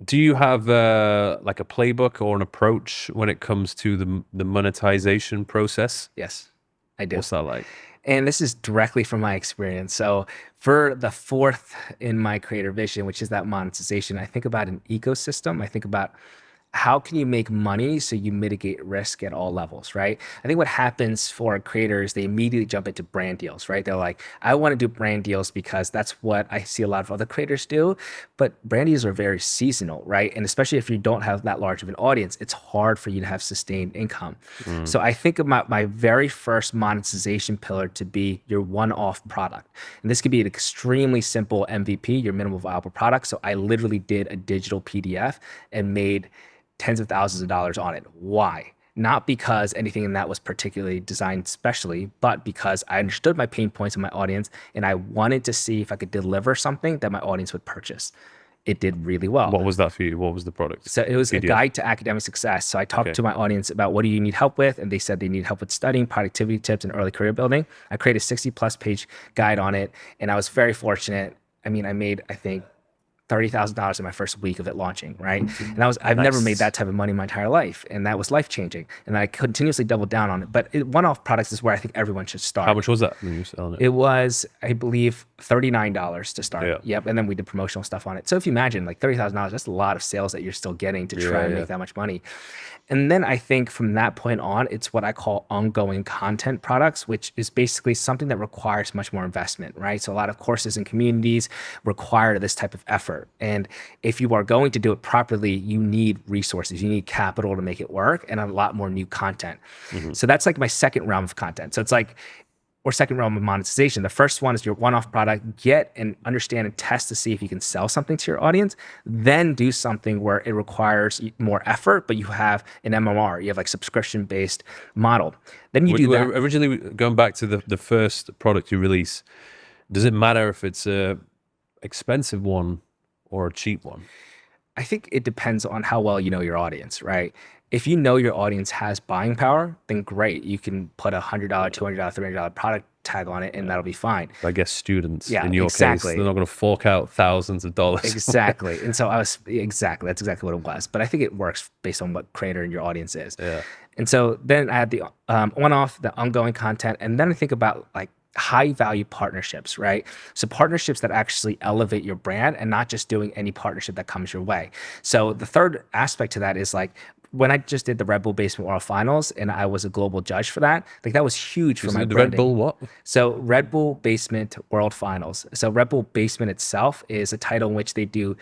Do you have like a playbook or an approach when it comes to the monetization process? Yes, I do. What's that like? And this is directly from my experience. So for the fourth in my creator vision, which is that monetization, I think about an ecosystem. I think about how can you make money so you mitigate risk at all levels, right? I think what happens for creators, they immediately jump into brand deals, right? They're like, I want to do brand deals because that's what I see a lot of other creators do. But brand deals are very seasonal, right? And especially if you don't have that large of an audience, it's hard for you to have sustained income. Mm. So I think about my very first monetization pillar to be your one-off product. And this could be an extremely simple MVP, your minimum viable product. So I literally did a digital PDF and made tens of thousands of dollars on it. Why? Not because anything in that was particularly designed specially, but because I understood my pain points in my audience and I wanted to see if I could deliver something that my audience would purchase. It did really well. What was that for you? What was the product? So it was a PDF. guide to academic success. So I talked Okay. to my audience about what do you need help with, and they said they need help with studying, productivity tips, and early career building. I created a 60+ page guide on it, and I was very fortunate. I mean, I made, I think, $30,000 in my first week of it launching, right? And I've never made Nice. that type of money in my entire life. And that was life changing. And I continuously doubled down on it. But one-off products is where I think everyone should How start. much was that when you were selling it? It was, I believe, $39 to start. Yeah. Yep. And then we did promotional stuff on it. So if you imagine like $30,000, that's a lot of sales that you're still getting to try Yeah, and yeah. make that much money. And then I think from that point on, it's what I call ongoing content products, which is basically something that requires much more investment, right? So a lot of courses and communities require this type of effort. And if you are going to do it properly, you need resources, you need capital to make it work, and a lot more new content. Mhm. So that's like my second realm of content. So it's like, or second realm of monetization. The first one is your one-off product, get and understand and test to see if you can sell something to your audience, then do something where it requires more effort, but you have an MMR, you have like subscription-based model. Then you do that. Originally, going back to the first product you release, does it matter if it's a expensive one or a cheap one? I think it depends on how well you know your audience, right? If you know your audience has buying power, then great. You can put $100, $200, $300 product tag on it and that'll be fine. I guess students, Yeah, in your case, they're exactly. not going to fork out thousands of dollars. Exactly. And so I was exactly, that's exactly what it was. But I think it works based on what creator and your audience is. Yeah. And so then I had the one-off, the ongoing content, and then I think about like high value partnerships, right? So partnerships that actually elevate your brand and not just doing any partnership that comes your way. So the third aspect to that is like when I just did the Red Bull Basement World Finals and I was a global judge for that, like that was huge for Is my it the Red branding. Bull what? So Red Bull Basement World Finals. So Red Bull Basement itself is a title in which they do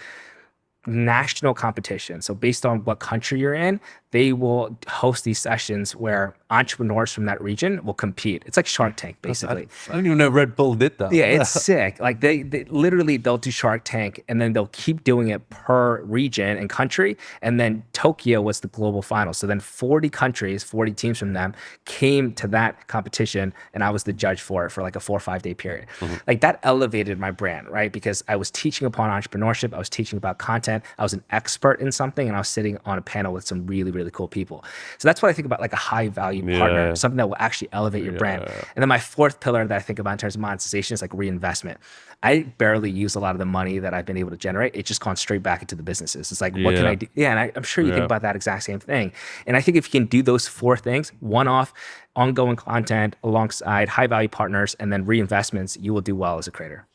national competition. So based on what country you're in, they will host these sessions where entrepreneurs from that region will compete. It's like Shark Tank, basically. I didn't even know Red Bull did that. Yeah, it's sick. Like they literally they'll do Shark Tank and then they'll keep doing it per region and country. And then Tokyo was the global final. So then 40 countries, 40 teams from them came to that competition and I was the judge for it for like a 4 or 5 day period. Like that elevated my brand, right? Because I was teaching upon entrepreneurship, I was teaching about content, I was an expert in something, and I was sitting on a panel with some really, really cool people. So that's what I think about like a high value partner, Yeah. something that will actually elevate your brand. Yeah. And then my fourth pillar that I think about in terms of monetization is like reinvestment. I barely use a lot of the money that I've been able to generate. It's just gone straight back into the businesses. It's like, what can I Yeah. do? Yeah, and I'm sure you think Yeah. about that exact same thing. And I think if you can do those four things, one off, ongoing content alongside high value partners, and then reinvestments, you will do well as a creator.